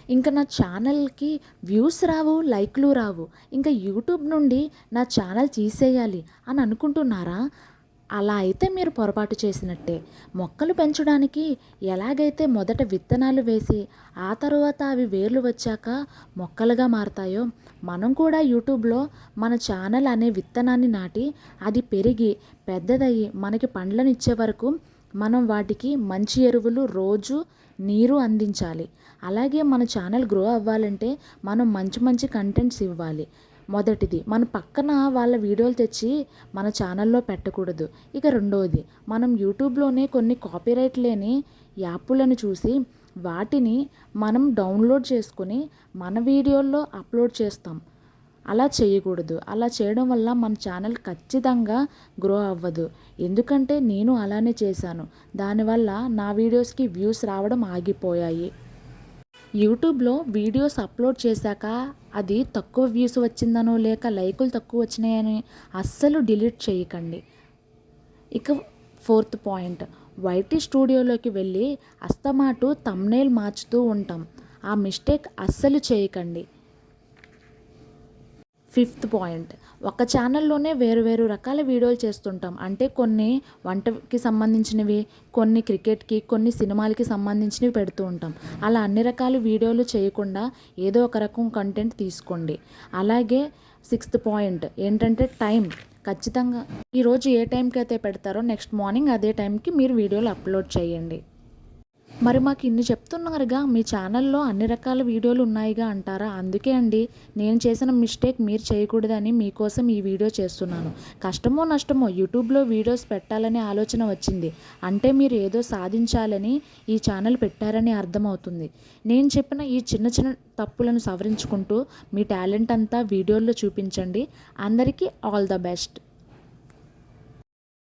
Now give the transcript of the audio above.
ఇంకా నా ఛానల్‌కి వ్యూస్ రావు, లైక్‌లు రావు. ఇంకా యూట్యూబ్ నుండి నా ఛానల్ తీసేయాలి అని అనుకుంటున్నారా? అలా అయితే మీరు పొరపాటు చేసినట్టే. మొక్కలు పెంచడానికి ఎలాగైతే మొదట విత్తనాలు వేసి, ఆ తరువాత అవి వేర్లు వచ్చాక మొక్కలుగా మారతాయో, మనం కూడా యూట్యూబ్‌లో మన ఛానల్ అనే విత్తనాన్ని నాటి, అది పెరిగి పెద్దదయ్యి మనకి పండ్లనిచ్చే వరకు మనం వాటికి మంచి ఎరువులు రోజు నీరు అందించాలి. అలాగే మన ఛానల్ గ్రో అవ్వాలంటే మనం మంచి మంచి కంటెంట్స్ ఇవ్వాలి. మొదటిది మన పక్కన వాళ్ళ వీడియోలు తెచ్చి మన ఛానల్లో పెట్టకూడదు. ఇక రెండవది మనం యూట్యూబ్‌లోనే కొన్ని కాపీరైట్ లేని యాపులను చూసి వాటిని మనం డౌన్లోడ్ చేసుకొని మన వీడియోల్లో అప్లోడ్ చేస్తాం. అలా చేయకూడదు. అలా చేయడం వల్ల మన ఛానల్ ఖచ్చితంగా గ్రో అవ్వదు. ఎందుకంటే నేను అలానే చేశాను. దానివల్ల నా వీడియోస్‌కి వ్యూస్ రావడం ఆగిపోయాయి. యూట్యూబ్‌లో వీడియోస్ అప్లోడ్ చేశాక అది తక్కువ వ్యూస్ వచ్చిందనో లేక లైకులు తక్కువ వచ్చినాయని అస్సలు డిలీట్ చేయకండి. ఇక ఫోర్త్ పాయింట్, వైటీ స్టూడియోలోకి వెళ్ళి అస్తమాటు థంబ్‌నెయిల్ మార్చుతూ ఉంటాం. ఆ మిస్టేక్ అస్సలు చేయకండి. ఫిఫ్త్ పాయింట్, ఒక ఛానల్లోనే వేరు వేరు రకాల వీడియోలు చేస్తుంటాం. అంటే కొన్ని వంటకి సంబంధించినవి, కొన్ని క్రికెట్‌కి, కొన్ని సినిమాలకి సంబంధించినవి పెడుతూ ఉంటాం. అలా అన్ని రకాల వీడియోలు చేయకుండా ఏదో ఒక రకం కంటెంట్ తీసుకోండి. అలాగే సిక్స్త్ పాయింట్ ఏంటంటే టైం. ఖచ్చితంగా ఈరోజు ఏ టైంకి అయితే పెడతారో నెక్స్ట్ మార్నింగ్ అదే టైంకి మీరు వీడియోలు అప్లోడ్ చేయండి. మరి మాకు ఇన్ని చెప్తున్నారుగా, మీ ఛానల్లో అన్ని రకాల వీడియోలు ఉన్నాయిగా అంటారా? అందుకే అండి నేను చేసిన మిస్టేక్ మీరు చేయకూడదని మీకోసం ఈ వీడియో చేస్తున్నాను. కష్టమో నష్టమో యూట్యూబ్లో వీడియోస్ పెట్టాలనే ఆలోచన వచ్చింది అంటే మీరు ఏదో సాధించాలని ఈ ఛానల్ పెట్టారని అర్థమవుతుంది. నేను చెప్పిన ఈ చిన్న చిన్న తప్పులను సవరించుకుంటూ మీ టాలెంట్ అంతా వీడియోల్లో చూపించండి. అందరికీ ఆల్ ద బెస్ట్.